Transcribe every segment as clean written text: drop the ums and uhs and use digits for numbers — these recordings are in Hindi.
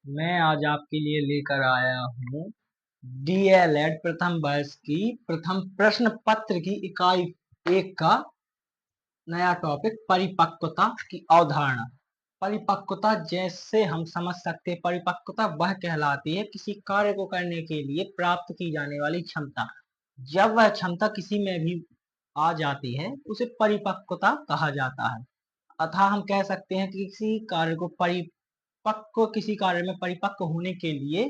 मैं आज आपके लिए लेकर आया हूँ डीएलएड प्रथम वर्ष की प्रथम प्रश्न पत्र की इकाई 1 का नया टॉपिक परिपक्वता की अवधारणा। परिपक्वता जैसे हम समझ सकते हैं, परिपक्वता वह कहलाती है किसी कार्य को करने के लिए प्राप्त की जाने वाली क्षमता। जब वह क्षमता किसी में भी आ जाती है उसे परिपक्वता कहा जाता है। अतः हम कह सकते हैं कि किसी कार्य में परिपक्व होने के लिए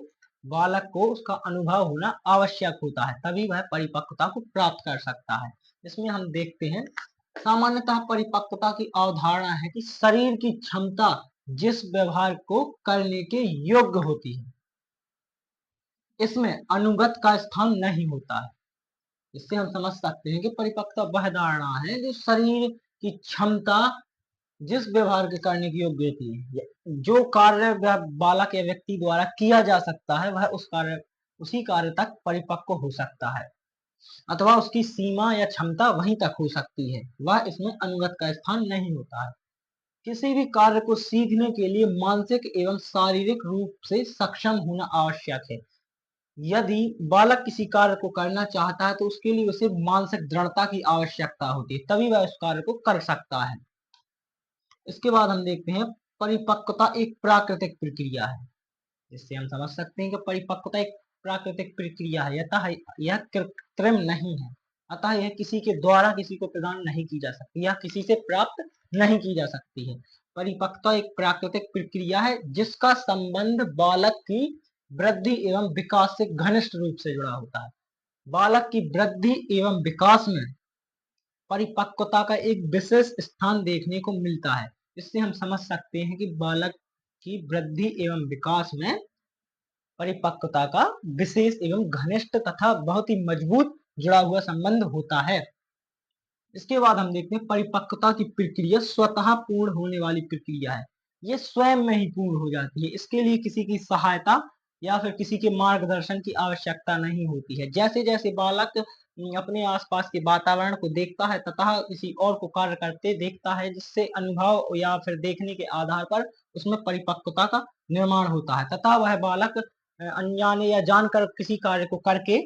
बालक को उसका अनुभव होना आवश्यक होता है, तभी वह परिपक्वता को प्राप्त कर सकता है। इसमें हम देखते हैं, सामान्यतः परिपक्वता की अवधारणा है कि शरीर की क्षमता जिस व्यवहार को करने के योग्य होती है, इसमें अनुगत का स्थान नहीं होता है। इससे हम समझ सकते हैं कि परिपक्वता वह धारणा है जो शरीर की क्षमता जिस व्यवहार के करने की योग्य होती है, जो कार्य बालक या व्यक्ति द्वारा किया जा सकता है, वह उसी कार्य तक परिपक्व हो सकता है, अथवा उसकी सीमा या क्षमता वहीं तक हो सकती है। वह इसमें अनुगत का स्थान नहीं होता है। किसी भी कार्य को सीखने के लिए मानसिक एवं शारीरिक रूप से सक्षम होना आवश्यक है। यदि बालक किसी कार्य को करना चाहता है तो उसके लिए उसे मानसिक दृढ़ता की आवश्यकता होती है, तभी वह उस कार्य को कर सकता है। इसके बाद हम देखते हैं, परिपक्वता एक प्राकृतिक प्रक्रिया है। जिससे हम समझ सकते हैं कि परिपक्वता एक प्राकृतिक प्रक्रिया है, अतः यह कृत्रिम नहीं है। अतः यह किसी के द्वारा किसी को प्रदान नहीं की जा सकती या किसी से प्राप्त नहीं की जा सकती है। परिपक्वता एक प्राकृतिक प्रक्रिया है जिसका संबंध बालक की वृद्धि एवं विकास से घनिष्ठ रूप से जुड़ा होता है। बालक की वृद्धि एवं विकास में परिपक्वता का एक विशेष स्थान देखने को मिलता है। इससे हम समझ सकते हैं कि बालक की वृद्धि एवं विकास में परिपक्वता का विशेष एवं घनिष्ठ तथा बहुत ही मजबूत जुड़ा हुआ संबंध होता है। इसके बाद हम देखते हैं, परिपक्वता की प्रक्रिया स्वतः पूर्ण होने वाली प्रक्रिया है। ये स्वयं में ही पूर्ण हो जाती है। इसके लिए किसी की सहायता या फिर किसी के मार्गदर्शन की आवश्यकता नहीं होती है। जैसे जैसे बालक अपने आसपास के वातावरण को देखता है तथा किसी और को कार्य करते देखता है, जिससे अनुभव या फिर देखने के आधार पर उसमें परिपक्वता का निर्माण होता है तथा वह बालक अनजाने या जानकर किसी कार्य को करके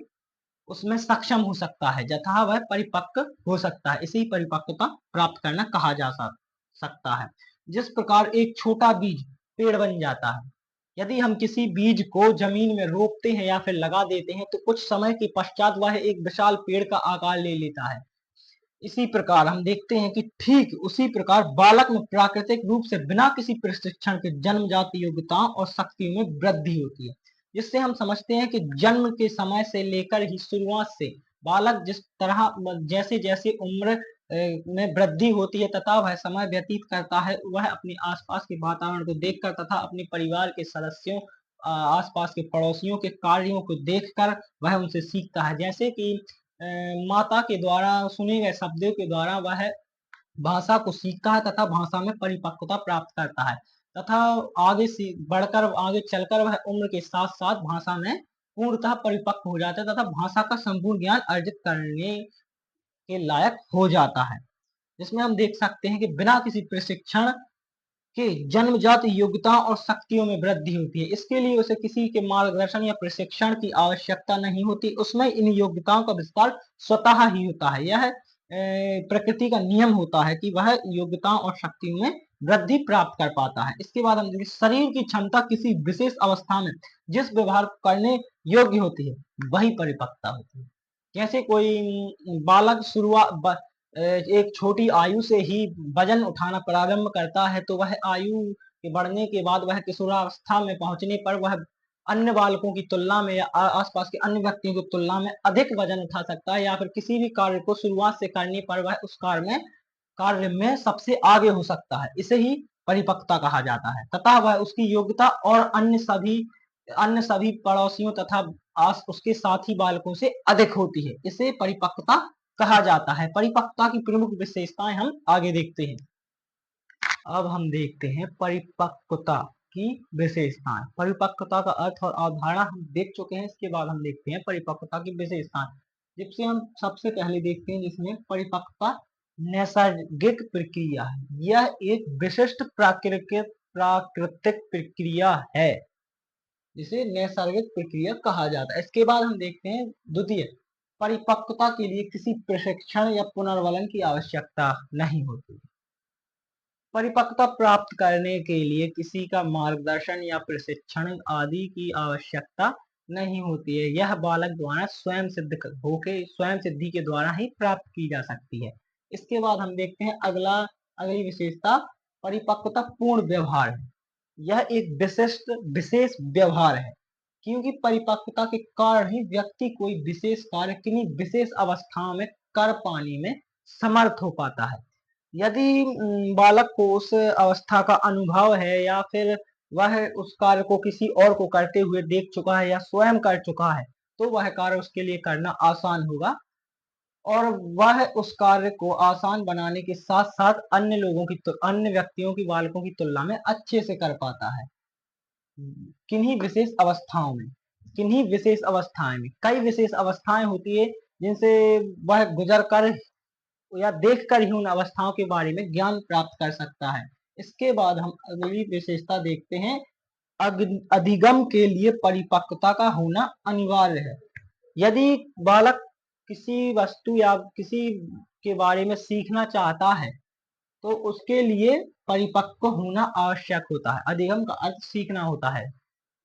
उसमें सक्षम हो सकता है, जहाँ वह परिपक्व हो सकता है। इसी परिपक्वता प्राप्त करना कहा जा सकता है। जिस प्रकार एक छोटा बीज पेड़ बन जाता है, यदि हम किसी बीज को जमीन में रोपते हैं या फिर लगा देते हैं तो कुछ समय के पश्चात वह एक विशाल पेड़ का आकार ले लेता है। इसी प्रकार हम देखते हैं कि ठीक उसी प्रकार बालक में प्राकृतिक रूप से बिना किसी प्रशिक्षण के जन्मजात योग्यताओं और शक्तियों में वृद्धि होती है। जिससे हम समझते हैं कि जन्म के समय से लेकर ही शुरुआत से बालक जिस तरह जैसे जैसे उम्र में वृद्धि होती है तथा वह समय व्यतीत करता है, वह अपने आसपास के वातावरण को देखकर तथा अपने परिवार के सदस्यों, आसपास के पड़ोसियों के कार्यों को देखकर वह उनसे सीखता है। जैसे कि माता के द्वारा सुने गए शब्दों के द्वारा वह भाषा को सीखता है तथा भाषा में परिपक्वता प्राप्त करता है तथा आगे बढ़कर आगे चलकर वह उम्र के साथ साथ भाषा में पूर्णतः परिपक्व हो जाता है तथा भाषा का संपूर्ण ज्ञान अर्जित करने के लायक हो जाता है। जिसमें हम देख सकते हैं कि बिना किसी प्रशिक्षण के जन्मजात योग्यताओं और शक्तियों में वृद्धि होती है। इसके लिए उसे किसी के मार्गदर्शन या प्रशिक्षण की आवश्यकता नहीं होती। उसमें इन योग्यताओं का विस्तार स्वतः ही होता है। यह प्रकृति का नियम होता है कि वह योग्यताओं और शक्तियों में वृद्धि प्राप्त कर पाता है। इसके बाद हम देखिए, शरीर की क्षमता किसी विशेष अवस्था में जिस व्यवहार को करने योग्य होती है वही परिपक्वता होती है। जैसे कोई बालक शुरुआत एक छोटी आयु से ही वजन उठाना प्रारंभ करता है तो वह आयु के बढ़ने के बाद वह किशोरावस्था में पहुंचने पर वह अन्य बालकों की तुलना में या आसपास के अन्य व्यक्तियों की तुलना में अधिक वजन उठा सकता है या फिर किसी भी कार्य को शुरुआत से करने पर वह उस कार्य में सबसे आगे हो सकता है। इसे ही परिपक्वता कहा जाता है तथा वह उसकी योग्यता और अन्य सभी पड़ोसियों तथा उसके साथी बालकों से अधिक होती है। इसे परिपक्वता कहा जाता है। परिपक्वता की प्रमुख विशेषताएं हम आगे देखते हैं। अब हम देखते हैं परिपक्वता की विशेषताएं। परिपक्वता का अर्थ और अवधारणा हम देख चुके हैं। इसके बाद हम देखते हैं परिपक्वता की विशेषताएं, जिससे हम सबसे पहले देखते हैं जिसमें परिपक्वता नैसर्गिक प्रक्रिया है। यह एक विशिष्ट प्राकृतिक प्रक्रिया है जिसे नैसर्गिक प्रक्रिया कहा जाता है। इसके बाद हम देखते हैं द्वितीय, परिपक्वता के लिए किसी प्रशिक्षण या पुनर्बलन की आवश्यकता नहीं होती। परिपक्वता प्राप्त करने के लिए किसी का मार्गदर्शन या प्रशिक्षण आदि की आवश्यकता नहीं होती है। यह बालक द्वारा स्वयं सिद्धि के द्वारा ही प्राप्त की जा सकती है। इसके बाद हम देखते हैं अगली विशेषता, परिपक्वता पूर्ण व्यवहार है। यह एक विशेष व्यवहार है, क्योंकि परिपक्वता के कारण ही व्यक्ति कोई विशेष कार्य किन्हीं विशेष अवस्थाओं में कर पाने में समर्थ हो पाता है। यदि बालक को उस अवस्था का अनुभव है या फिर वह उस कार्य को किसी और को करते हुए देख चुका है या स्वयं कर चुका है, तो वह कार्य उसके लिए करना आसान होगा और वह उस कार्य को आसान बनाने के साथ साथ अन्य व्यक्तियों की बालकों की तुलना में अच्छे से कर पाता है। किन्हीं विशेष अवस्थाओं में कई विशेष अवस्थाएं होती है जिनसे वह गुजर कर या देख कर ही उन अवस्थाओं के बारे में ज्ञान प्राप्त कर सकता है। इसके बाद हम अगली विशेषता देखते हैं, अधिगम के लिए परिपक्वता का होना अनिवार्य है। यदि बालक किसी वस्तु या किसी के बारे में सीखना चाहता है तो उसके लिए परिपक्व होना आवश्यक होता है। अधिगम का अर्थ सीखना होता है।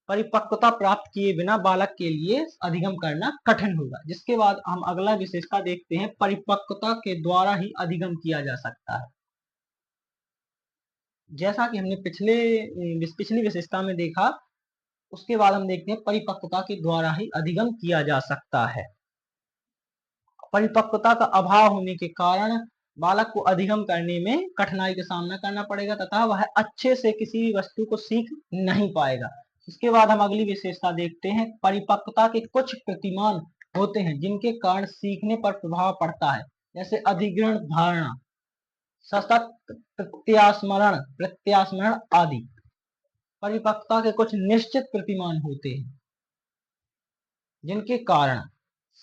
परिपक्वता प्राप्त किए बिना बालक के लिए अधिगम करना कठिन होगा। जिसके बाद हम अगला विशेषता देखते हैं, परिपक्वता के द्वारा ही अधिगम किया जा सकता है। जैसा कि हमने पिछली विशेषता में देखा, उसके बाद हम देखते हैं परिपक्वता के द्वारा ही अधिगम किया जा सकता है। परिपक्वता का अभाव होने के कारण बालक को अधिगम करने में कठिनाई का सामना करना पड़ेगा तथा वह अच्छे से किसी भी वस्तु को सीख नहीं पाएगा। इसके बाद हम अगली विशेषता देखते हैं, परिपक्वता के कुछ प्रतिमान होते हैं जिनके कारण सीखने पर प्रभाव पड़ता है, जैसे अधिग्रहण, धारणा, सतत प्रत्यास्मरण आदि। परिपक्वता के कुछ निश्चित प्रतिमान होते हैं जिनके कारण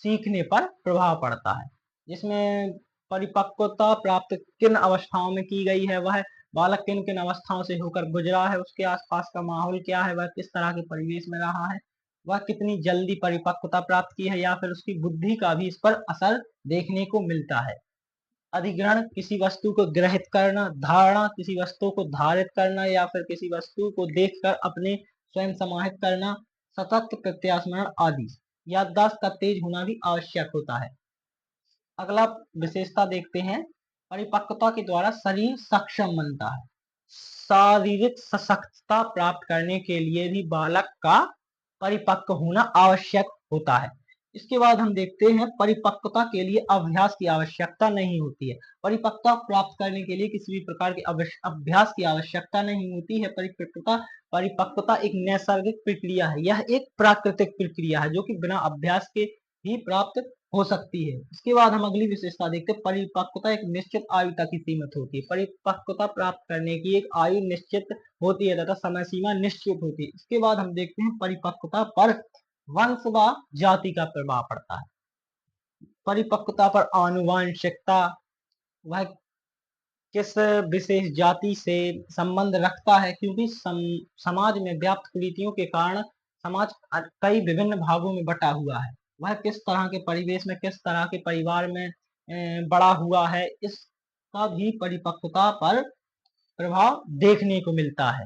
सीखने पर प्रभाव पड़ता है, जिसमें परिपक्वता प्राप्त किन अवस्थाओं में की गई है, वह बालक किन किन अवस्थाओं से होकर गुजरा है, उसके आसपास का माहौल क्या है, वह किस तरह के परिवेश में रहा है, वह कितनी जल्दी परिपक्वता प्राप्त की है या फिर उसकी बुद्धि का भी इस पर असर देखने को मिलता है। अधिग्रहण किसी वस्तु को ग्रहित करना, धारणा किसी वस्तु को धारित करना या फिर किसी वस्तु को देखकर अपने स्वयं समाहित करना, सतत प्रत्यास्मरण आदि। याददाश्त का तेज होना भी आवश्यक होता है। अगला विशेषता देखते हैं, परिपक्वता के द्वारा शरीर सक्षम बनता है। शारीरिक सशक्तता प्राप्त करने के लिए भी बालक का परिपक्व होना आवश्यक होता है। इसके बाद हम देखते हैं, परिपक्वता के लिए अभ्यास की आवश्यकता नहीं होती है। परिपक्वता प्राप्त करने के लिए किसी भी प्रकार के अभ्यास की आवश्यकता नहीं होती है। परिपक्वता एक नैसर्गिक प्रक्रिया है, यह एक प्राकृतिक प्रक्रिया है जो कि बिना अभ्यास के ही प्राप्त हो सकती है। इसके बाद हम अगली विशेषता देखते हैं, परिपक्वता एक निश्चित आयु तक ही सीमित होती है। परिपक्वता प्राप्त करने की एक आयु निश्चित होती है तथा समय सीमा निश्चित होती है। इसके बाद हम देखते हैं, परिपक्वता पर वंश व जाति का प्रभाव पड़ता है। परिपक्वता पर आनुवांशिकता, वह किस विशेष जाति से संबंध रखता है, क्योंकि समाज में व्याप्त कुरीतियों के कारण समाज कई विभिन्न भागों में बटा हुआ है। वह किस तरह के परिवेश में, किस तरह के परिवार में बड़ा हुआ है, इसका भी परिपक्वता पर प्रभाव देखने को मिलता है।